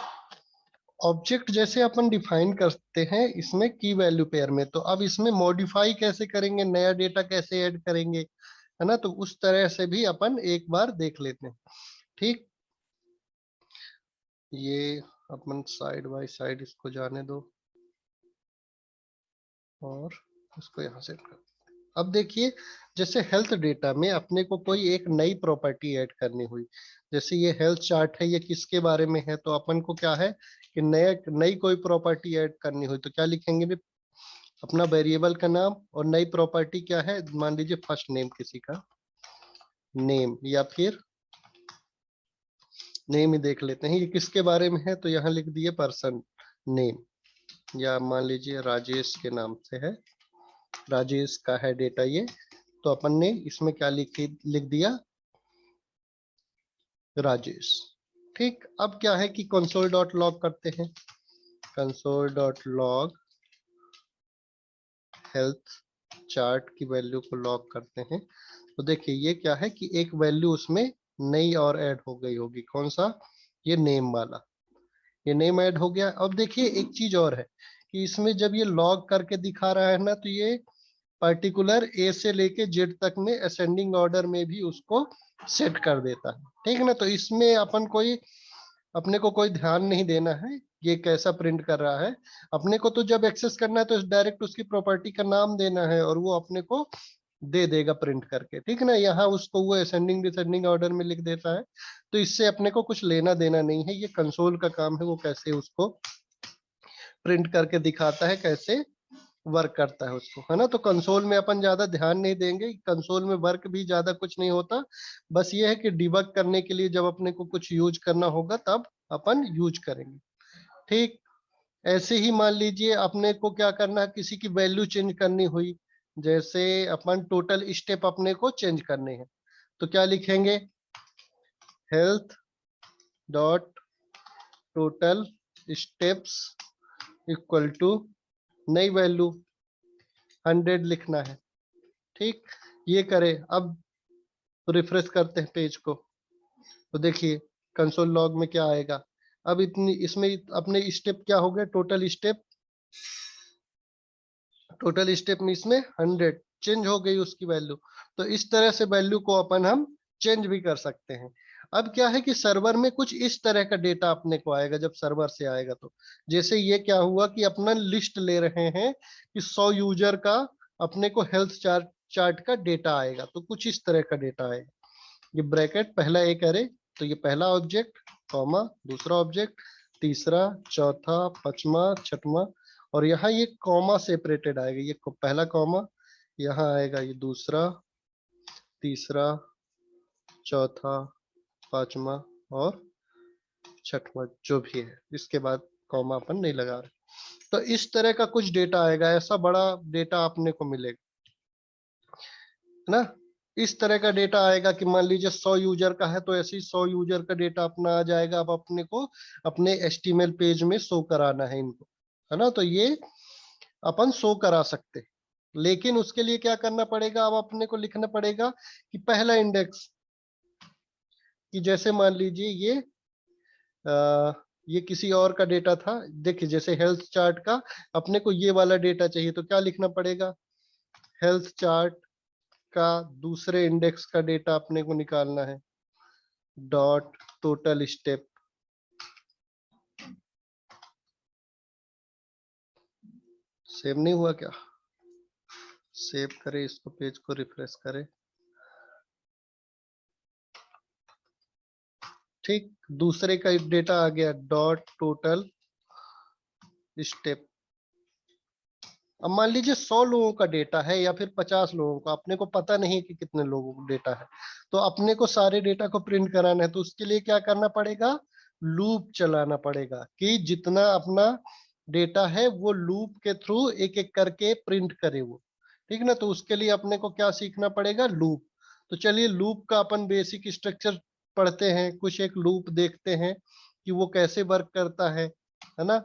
[SPEAKER 1] ऑब्जेक्ट जैसे अपन डिफाइन करते हैं इसमें की वैल्यू पेयर में, तो अब इसमें मॉडिफाई कैसे करेंगे, नया डेटा कैसे ऐड करेंगे, है ना। तो उस तरह से भी अपन एक बार देख लेते हैं, ठीक। ये अपन साइड बाय साइड इसको जाने दो और इसको यहाँ से कर। अब देखिए, जैसे हेल्थ डेटा में अपने को कोई एक नई प्रॉपर्टी ऐड करनी हुई, जैसे ये हेल्थ चार्ट है, ये किसके बारे में है, तो अपन को क्या है कि नई कोई प्रॉपर्टी ऐड करनी हुई तो क्या लिखेंगे भी, अपना वेरिएबल का नाम, और नई प्रॉपर्टी क्या है, मान लीजिए फर्स्ट नेम, किसी का नेम, या फिर नेम ही देख लेते हैं, ये किसके बारे में है, तो यहाँ लिख दिए पर्सन नेम, या मान लीजिए राजेश के नाम से है, राजेश का है डेटा ये, तो अपन ने इसमें क्या लिख दिया, राजेश। ठीक, अब क्या है कि कंसोल डॉट लॉग करते हैं, console dot log health chart की वैल्यू को लॉग करते हैं। तो देखिए ये क्या है कि एक वैल्यू उसमें नई और ऐड हो गई होगी, कौन सा, ये नेम वाला, ये नेम ऐड हो गया। अब देखिए एक चीज और है कि इसमें जब ये लॉग करके दिखा रहा है ना, तो ये पर्टिकुलर ए से लेके जेड तक में असेंडिंग ऑर्डर में भी उसको सेट कर देता है। ठीक ना, तो इसमें अपने को कोई ध्यान नहीं देना है ये कैसा प्रिंट कर रहा है। अपने को तो जब एक्सेस करना है तो डायरेक्ट उसकी प्रॉपर्टी का नाम देना है और वो अपने को दे देगा प्रिंट करके। ठीक ना, यहाँ उसको वो असेंडिंग डिसेंडिंग ऑर्डर में लिख देता है, तो इससे अपने को कुछ लेना देना नहीं है, ये कंसोल का काम है, वो कैसे उसको प्रिंट करके दिखाता है, कैसे वर्क करता है उसको, है ना। तो कंसोल में अपन ज्यादा ध्यान नहीं देंगे, कंसोल में वर्क भी ज्यादा कुछ नहीं होता, बस ये है कि डिबग करने के लिए जब अपने को कुछ यूज करना होगा तब अपन यूज करेंगे। ठीक, ऐसे ही मान लीजिए अपने को क्या करना है, किसी की वैल्यू चेंज करनी हुई, जैसे अपन टोटल स्टेप अपने को चेंज करने हैं, तो क्या लिखेंगे, health dot total steps equal to नई वैल्यू 100 लिखना है। ठीक, ये करें। अब रिफ्रेश करते हैं पेज को, तो देखिए कंसोल लॉग में क्या आएगा। अब इतनी इसमें अपने स्टेप क्या हो गए, टोटल स्टेप में इसमें 100 चेंज हो गई उसकी वैल्यू। तो इस तरह से वैल्यू को अपन हम चेंज भी कर सकते हैं। अब क्या है कि सर्वर में कुछ इस तरह का डेटा अपने को आएगा, जब सर्वर से आएगा तो जैसे ये क्या हुआ कि अपना लिस्ट ले रहे हैं कि 100 यूजर का अपने को हेल्थ चार्ट का डेटा आएगा, तो कुछ इस तरह का डेटा आएगा। ये ब्रैकेट पहला एक अरे, तो ये पहला ऑब्जेक्ट, कॉमा दूसरा ऑब्जेक्ट, तीसरा, चौथा, पांचवा, छठवां, और यहाँ ये कॉमा सेपरेटेड आएगा, ये पहला कॉमा, यहाँ आएगा ये दूसरा, तीसरा, चौथा, पांचवा और छठवां, जो भी है, इसके बाद कॉमा अपन नहीं लगा रहे। तो इस तरह का कुछ डेटा आएगा, ऐसा बड़ा डेटा अपने को मिलेगा, है ना। इस तरह का डेटा आएगा कि मान लीजिए 100 यूजर का है, तो ऐसे ही 100 यूजर का डेटा अपना आ जाएगा। अब अपने को अपने HTML पेज में शो कराना है इनको, है ना, तो ये अपन शो करा सकते हैं। लेकिन उसके लिए क्या करना पड़ेगा, अब अपने को लिखना पड़ेगा कि पहला इंडेक्स, कि जैसे मान लीजिए ये किसी और का डेटा था। देखिए जैसे हेल्थ चार्ट का अपने को ये वाला डेटा चाहिए, तो क्या लिखना पड़ेगा, हेल्थ चार्ट का दूसरे इंडेक्स का डेटा अपने को निकालना है, डॉट टोटल स्टेप। सेव नहीं हुआ क्या, सेव करें इसको, पेज को रिफ्रेश करें। ठीक, दूसरे का डेटा आ गया, डॉट टोटल स्टेप। अब मान लीजिए 100 लोगों का डेटा है या फिर 50 लोगों का, अपने को पता नहीं कि कितने लोगों का डेटा है, तो अपने को सारे डेटा को प्रिंट कराना है, तो उसके लिए क्या करना पड़ेगा, लूप चलाना पड़ेगा कि जितना अपना डेटा है वो लूप के थ्रू एक एक करके प्रिंट करे वो। ठीक ना, तो उसके लिए अपने को क्या सीखना पड़ेगा, लूप। तो चलिए लूप का अपन बेसिक स्ट्रक्चर पढ़ते हैं, कुछ एक लूप देखते हैं कि वो कैसे वर्क करता है ना।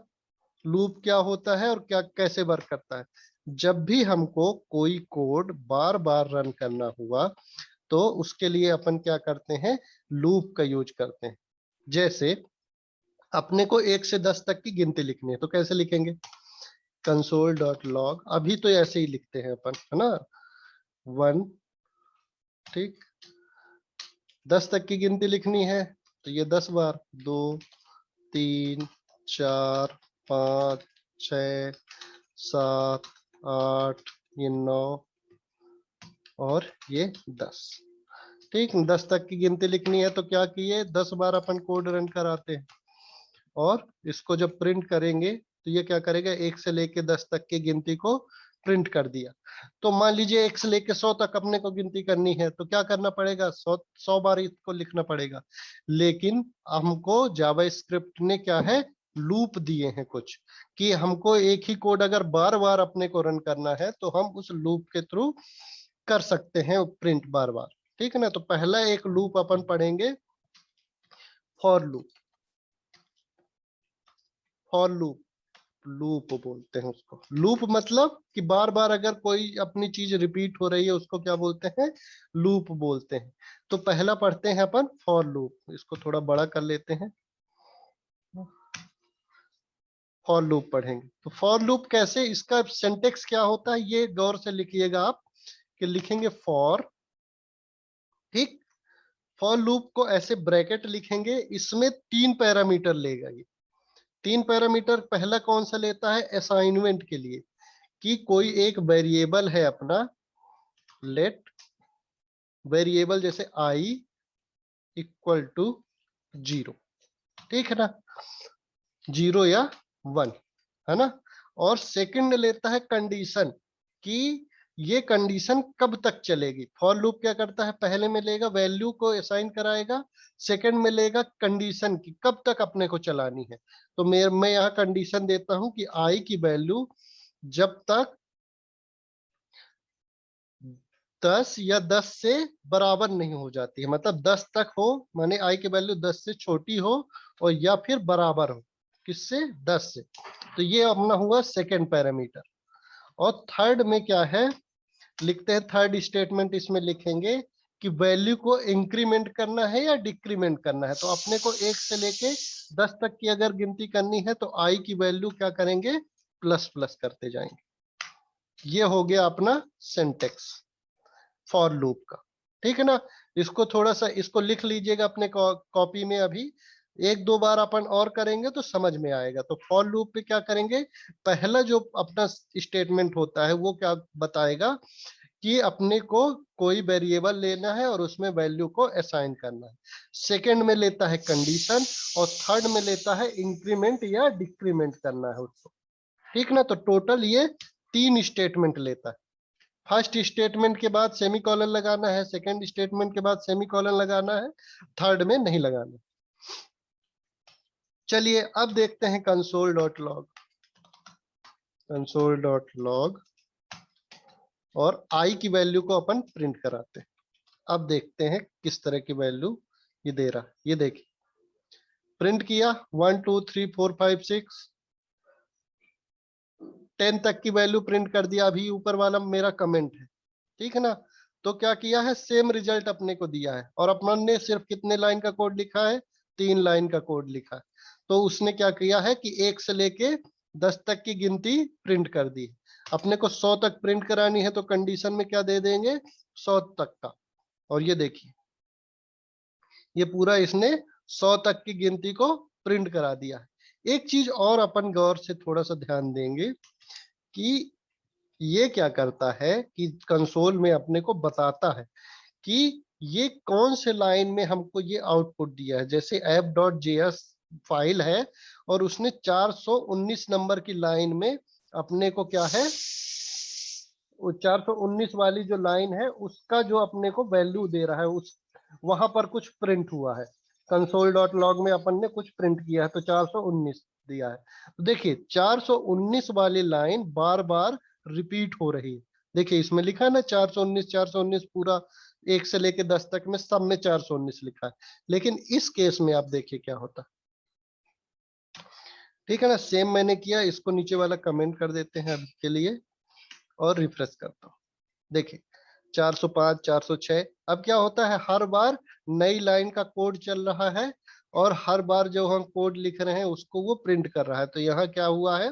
[SPEAKER 1] लूप क्या होता है और क्या कैसे वर्क करता है। जब भी हमको कोई कोड बार बार रन करना हुआ, तो उसके लिए अपन क्या करते हैं, लूप का यूज करते हैं। जैसे अपने को 1 से 10 तक की गिनती लिखनी है, तो कैसे लिखेंगे, कंसोल डॉट लॉग, अभी तो ऐसे ही लिखते हैं अपन, है ना, 1। ठीक, 10 तक की गिनती लिखनी है, तो ये 10 बार, 2, 3, 4, 5, 6, 7, 8, ये 9 और ये 10। ठीक, 10 तक की गिनती लिखनी है, तो क्या किए, 10 बार अपन कोड रन कराते हैं, और इसको जब प्रिंट करेंगे तो ये क्या करेगा, 1 से लेके 10 तक की गिनती को प्रिंट कर दिया। तो मान लीजिए 1 से लेके 100 तक अपने को गिनती करनी है, तो क्या करना पड़ेगा, 100 बार इसको लिखना पड़ेगा। लेकिन हमको जावा स्क्रिप्ट ने क्या है, लूप दिए हैं कुछ, कि हमको एक ही कोड अगर बार बार अपने को रन करना है तो हम उस लूप के थ्रू कर सकते हैं प्रिंट बार बार। ठीक है ना। तो पहला एक लूप अपन पढ़ेंगे, for loop. For loop, loop बोलते हैं उसको। लूप मतलब कि बार बार अगर कोई अपनी चीज रिपीट हो रही है उसको क्या बोलते हैं, लूप बोलते हैं। तो पहला पढ़ते हैं अपन फॉर लूप, इसको थोड़ा बड़ा कर लेते हैं। फॉर लूप पढ़ेंगे। तो फॉर लूप कैसे, इसका सिंटेक्स क्या होता है ये गौर से लिखिएगा आप, कि लिखेंगे फॉर, ठीक। फॉर लूप को ऐसे ब्रैकेट लिखेंगे, इसमें 3 पैरामीटर लेगा ये। 3 पैरामीटर पहला कौन सा लेता है, असाइनमेंट के लिए, कि कोई एक वेरिएबल है अपना, लेट वेरिएबल जैसे आई इक्वल टू 0, ठीक है ना, 0 या 1, है ना। और सेकंड लेता है कंडीशन, कि ये कंडीशन कब तक चलेगी। फॉर लूप क्या करता है, पहले में लेगा वैल्यू को असाइन कराएगा, सेकंड में लेगा कंडीशन की कब तक अपने को चलानी है। तो मैं यहाँ कंडीशन देता हूं कि आई की वैल्यू जब तक 10 या 10 से बराबर नहीं हो जाती है, मतलब 10 तक हो, माने आई की वैल्यू 10 से छोटी हो और या फिर बराबर हो, किससे, 10 से। तो ये अपना हुआ सेकेंड पैरामीटर। और थर्ड में क्या है, लिखते हैं थर्ड स्टेटमेंट, इसमें लिखेंगे कि वैल्यू को इंक्रीमेंट करना है या डिक्रीमेंट करना है। तो अपने को 1 से लेके 10 तक की अगर गिनती करनी है तो आई की वैल्यू क्या करेंगे, प्लस प्लस करते जाएंगे। ये हो गया अपना सिंटेक्स फॉर लूप का, ठीक है ना। इसको थोड़ा सा इसको लिख लीजिएगा अपने कॉपी में, अभी 1-2 बार अपन और करेंगे तो समझ में आएगा। तो फॉर लूप पे क्या करेंगे, पहला जो अपना स्टेटमेंट होता है वो क्या बताएगा, कि अपने को कोई वेरिएबल लेना है और उसमें वैल्यू को असाइन करना है। सेकंड में लेता है कंडीशन, और थर्ड में लेता है इंक्रीमेंट या डिक्रीमेंट करना है उसको, ठीक ना। तो टोटल ये 3 स्टेटमेंट लेता है। फर्स्ट स्टेटमेंट के बाद सेमीकोलन लगाना है, सेकंड स्टेटमेंट के बाद सेमीकोलन लगाना है, थर्ड में नहीं लगाना। चलिए अब देखते हैं console dot log. Console dot log और आई की वैल्यू को अपन प्रिंट कराते हैं। अब देखते हैं किस तरह की वैल्यू ये दे रहा है। ये देखिए, प्रिंट किया 1 2 3 4 5 6 10 तक की वैल्यू प्रिंट कर दिया। अभी ऊपर वाला मेरा कमेंट है, ठीक है ना। तो क्या किया है, सेम रिजल्ट अपने को दिया है, और अपन ने सिर्फ कितने लाइन का कोड लिखा है, 3 लाइन का कोड लिखा है। तो उसने क्या किया है कि 1 से लेके 10 तक की गिनती प्रिंट कर दी। अपने को 100 तक प्रिंट करानी है तो कंडीशन में क्या दे देंगे, 100 तक का। और ये देखिए, ये पूरा इसने 100 तक की गिनती को प्रिंट करा दिया है। एक चीज और अपन गौर से थोड़ा सा ध्यान देंगे, कि ये क्या करता है कि कंसोल में अपने को बताता है कि ये कौन से लाइन में हमको ये आउटपुट दिया है। जैसे app.js फाइल है और उसने 419 नंबर की लाइन में अपने को क्या है, वो 419 वाली जो लाइन है उसका जो अपने को वैल्यू दे रहा है, उस वहां पर कुछ प्रिंट हुआ है। कंसोल डॉट लॉग में अपन ने कुछ प्रिंट किया है तो 419 दिया है। तो देखिए 419 वाली लाइन बार बार रिपीट हो रही है। देखिए इसमें लिखा है ना 419 419, पूरा 1 से लेके 10 तक में सब में 419 लिखा है। लेकिन इस केस में आप देखिए क्या होता है, ठीक है ना। सेम मैंने किया, इसको नीचे वाला कमेंट कर देते हैं अभी के लिए और रिफ्रेश करता हूँ। देखिए 405 406, अब क्या होता है, हर बार नई लाइन का कोड चल रहा है और हर बार जो हम कोड लिख रहे हैं उसको वो प्रिंट कर रहा है। तो यहाँ क्या हुआ है,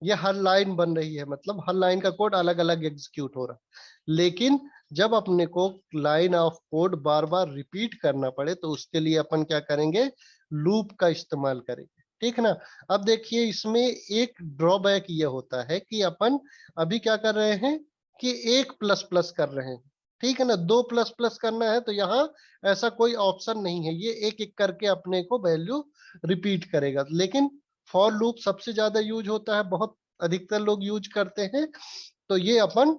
[SPEAKER 1] ये हर लाइन बन रही है, मतलब हर लाइन का कोड अलग अलग एग्जीक्यूट हो रहा है। लेकिन जब अपने को line of code bar bar repeat करना पड़े तो उसके लिए अपन क्या करेंगे, लूप का इस्तेमाल करेंगे, ठीक ना। अब देखिए इसमें एक ड्रॉबैक ये होता है कि अपन अभी क्या कर रहे हैं, कि 1 प्लस प्लस कर रहे हैं, ठीक है ना। 2 प्लस प्लस करना है तो यहाँ ऐसा कोई ऑप्शन नहीं है, ये एक एक करके अपने को वैल्यू रिपीट करेगा। लेकिन फॉर लूप सबसे ज्यादा यूज होता है बहुत अधिकतर लोग यूज करते हैं। तो ये अपन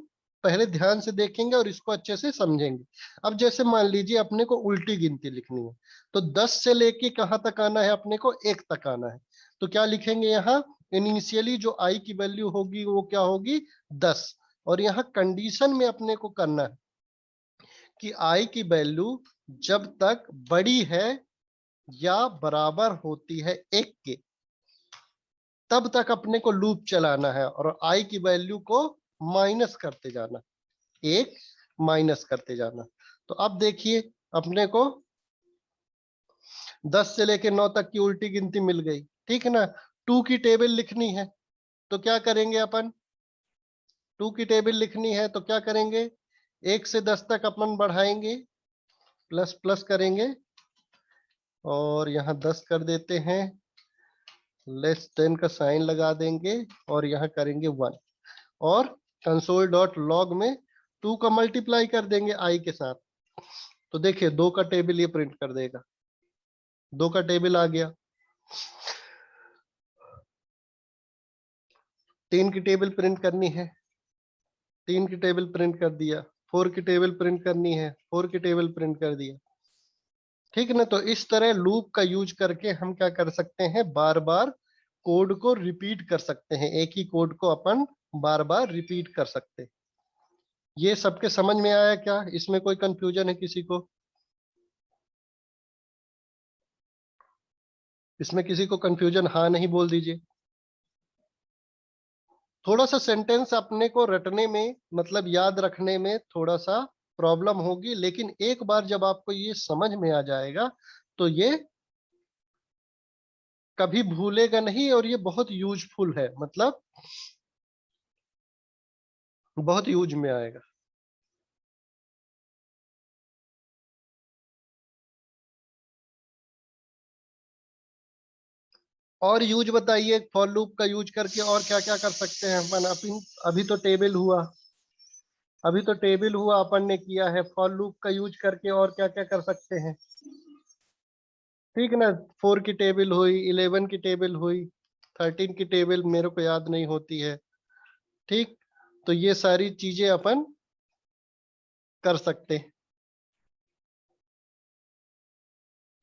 [SPEAKER 1] पहले ध्यान से देखेंगे और इसको अच्छे से समझेंगे। अब जैसे मान लीजिए अपने को उल्टी गिनती लिखनी है, तो 10 से लेके कहां तक आना है, अपने को 1 तक आना है। तो क्या लिखेंगे यहाँ, इनिशियली जो आई की वैल्यू होगी वो क्या होगी, 10। और यहाँ कंडीशन में अपने को करना है कि आई की वैल्यू जब तक बड़ी है या बराबर होती है 1 के, तब तक अपने को लूप चलाना है और आई की वैल्यू को माइनस करते जाना, 1 माइनस करते जाना। तो अब देखिए अपने को 10 से लेके 9 तक की उल्टी गिनती मिल गई, ठीक है ना। 2 की टेबल लिखनी है तो क्या करेंगे अपन, 2 की टेबल लिखनी है तो क्या करेंगे, 1 से 10 तक अपन बढ़ाएंगे, प्लस प्लस करेंगे और यहाँ 10 कर देते हैं, लेस देन का साइन लगा देंगे और यहाँ करेंगे 1 और कंसोल डॉट लॉग में 2 का मल्टीप्लाई कर देंगे आई के साथ। तो देखिए 2 का टेबल ये प्रिंट कर देगा, 2 का टेबल आ गया। 3 की टेबल प्रिंट करनी है, 3 की टेबल प्रिंट कर दिया। 4 की टेबल प्रिंट करनी है, 4 की टेबल प्रिंट कर दिया, ठीक है ना। तो इस तरह लूप का यूज करके हम क्या कर सकते हैं, बार बार कोड को रिपीट कर सकते हैं, एक ही कोड को अपन बार बार रिपीट कर सकते हैं। ये सबके समझ में आया क्या, इसमें कोई कंफ्यूजन है किसी को, इसमें किसी को कंफ्यूजन हाँ नहीं बोल दीजिए। थोड़ा सा सेंटेंस अपने को रटने में, मतलब याद रखने में थोड़ा सा प्रॉब्लम होगी, लेकिन एक बार जब आपको ये समझ में आ जाएगा तो ये कभी भूलेगा नहीं और ये बहुत यूजफुल है, मतलब बहुत यूज में आएगा। और यूज बताइए, फॉर लूप का यूज करके और क्या क्या कर सकते हैं अपन। अभी तो टेबल हुआ, अभी तो टेबल हुआ अपन ने किया है, फॉर लूप का यूज करके और क्या क्या कर सकते हैं, ठीक है ना। 4 की टेबल हुई, 11 की टेबल हुई, 13 की टेबल मेरे को याद नहीं होती है, ठीक। तो ये सारी चीजें अपन कर सकते हैं,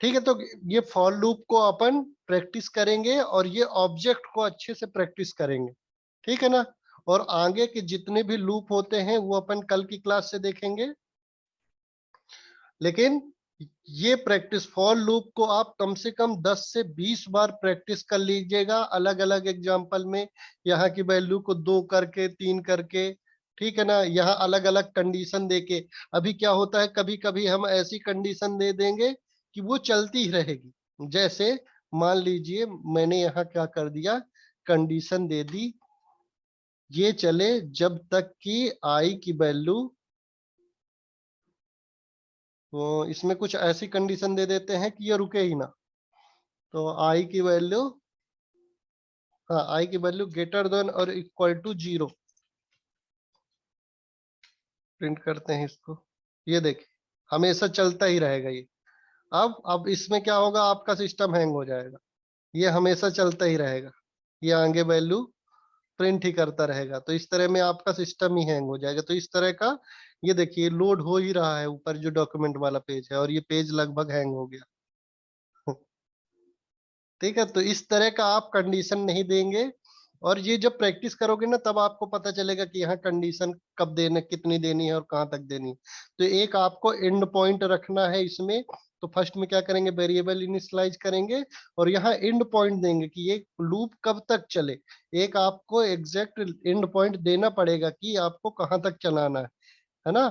[SPEAKER 1] ठीक है। तो ये फॉर लूप को अपन प्रैक्टिस करेंगे और ये ऑब्जेक्ट को अच्छे से प्रैक्टिस करेंगे, ठीक है ना। और आगे के जितने भी लूप होते हैं वो अपन कल की क्लास से देखेंगे। लेकिन ये प्रैक्टिस फॉर लूप को आप कम से कम 10 से 20 बार प्रैक्टिस कर लीजिएगा, अलग अलग एग्जाम्पल में, यहाँ की वैल्यू को 2 करके, 3 करके, ठीक है ना। यहाँ अलग अलग कंडीशन देके, अभी क्या होता है कभी कभी हम ऐसी कंडीशन दे देंगे कि वो चलती ही रहेगी। जैसे मान लीजिए मैंने यहाँ क्या कर दिया, कंडीशन दे दी, ये चले जब तक कि आई की वैल्यू, तो इसमें कुछ ऐसी कंडीशन दे देते हैं कि ये रुके ही ना। तो आई की वैल्यू, हाँ आई की वैल्यू ग्रेटर देन और इक्वल टू 0 प्रिंट करते हैं इसको। ये देखिए हमेशा चलता ही रहेगा ये। अब इसमें क्या होगा, आपका सिस्टम हैंग हो जाएगा, ये हमेशा चलता ही रहेगा, ये आगे वैल्यू प्रिंट ही करता रहेगा। तो इस तरह में आपका सिस्टम ही हैंग हो जाएगा। तो इस तरह का, ये देखिए लोड हो ही रहा है ऊपर जो डॉक्यूमेंट वाला पेज है और ये पेज लगभग हैंग हो गया। ठीक है, तो इस तरह का आप कंडीशन नहीं देंगे और ये जब प्रैक्टिस करोगे ना तब आपको पता चलेगा कि यहाँ कंडीशन कब देने, कितनी देनी है और कहाँ तक देनी है। तो एक आपको एंड पॉइंट रखना है इसमें। तो फर्स्ट में क्या करेंगे, वेरिएबल इनिशियलाइज करेंगे और यहाँ एंड पॉइंट देंगे कि ये लूप कब तक चले। एक आपको एग्जैक्ट एंड पॉइंट देना पड़ेगा कि आपको कहाँ तक चलाना है ना।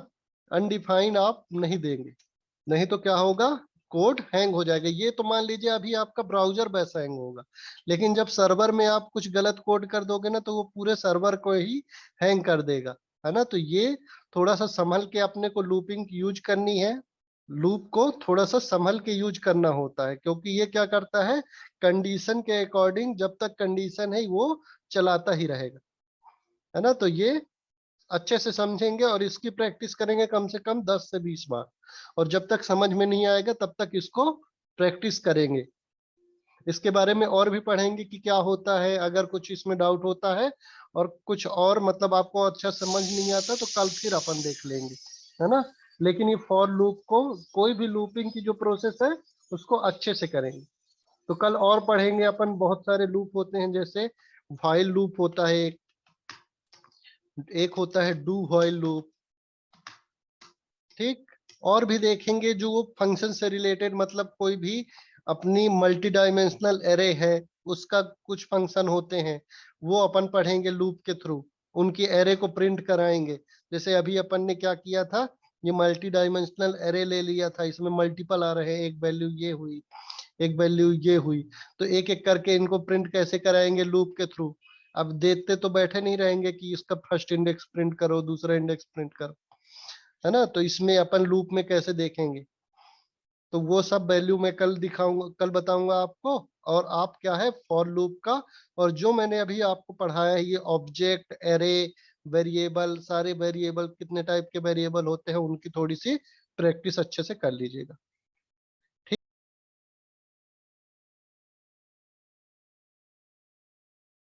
[SPEAKER 1] अनडिफाइंड आप नहीं देंगे, नहीं तो क्या होगा, कोड हैंग हो जाएगा। ये तो मान लीजिए अभी आपका ब्राउजर वैसा हैंग होगा, लेकिन जब सर्वर में आप कुछ गलत कोड कर दोगे ना तो वो पूरे सर्वर को ही हैंग कर देगा, है ना। तो ये थोड़ा सा संभल के अपने को लूपिंग यूज करनी है। लूप को थोड़ा सा संभल के यूज करना होता है, क्योंकि ये क्या करता है, कंडीशन के अकॉर्डिंग जब तक कंडीशन है वो चलाता ही रहेगा, है ना। तो ये अच्छे से समझेंगे और इसकी प्रैक्टिस करेंगे कम से कम 10 से 20 बार। और जब तक समझ में नहीं आएगा तब तक इसको प्रैक्टिस करेंगे। इसके बारे में और भी पढ़ेंगे कि क्या होता है, अगर कुछ इसमें डाउट होता है और कुछ और मतलब आपको अच्छा समझ नहीं आता तो कल फिर अपन देख लेंगे, है ना। लेकिन ये फॉर लूप को, कोई भी लूपिंग की जो प्रोसेस है उसको अच्छे से करेंगे। तो कल और पढ़ेंगे अपन, बहुत सारे लूप होते हैं, जैसे व्हाइल लूप होता है, एक होता है डू व्हाइल लूप, ठीक। और भी देखेंगे जो फंक्शन से रिलेटेड, मतलब कोई भी अपनी मल्टी डायमेंशनल एरे है उसका कुछ फंक्शन होते हैं, वो अपन पढ़ेंगे लूप के थ्रू, उनकी एरे को प्रिंट कराएंगे। जैसे अभी अपन ने क्या किया था, ये मल्टी डायमेंशनल एरे ले लिया था, इसमें मल्टीपल आ रहे हैं, एक वैल्यू ये हुई, एक वैल्यू ये हुई, तो एक एक करके इनको प्रिंट कैसे कराएंगे लूप के थ्रू। अब देखते तो बैठे नहीं रहेंगे कि इसका फर्स्ट इंडेक्स प्रिंट करो, दूसरा इंडेक्स प्रिंट करो, है ना। तो इसमें अपन लूप में कैसे देखेंगे, तो वो सब वैल्यू मैं कल दिखाऊंगा, कल बताऊंगा आपको। और आप क्या है फॉर लूप का, और जो मैंने अभी आपको पढ़ाया है ये ऑब्जेक्ट, एरे, वेरिएबल, सारे वेरिएबल कितने टाइप के वेरिएबल होते हैं उनकी थोड़ी सी प्रैक्टिस अच्छे से कर लीजिएगा।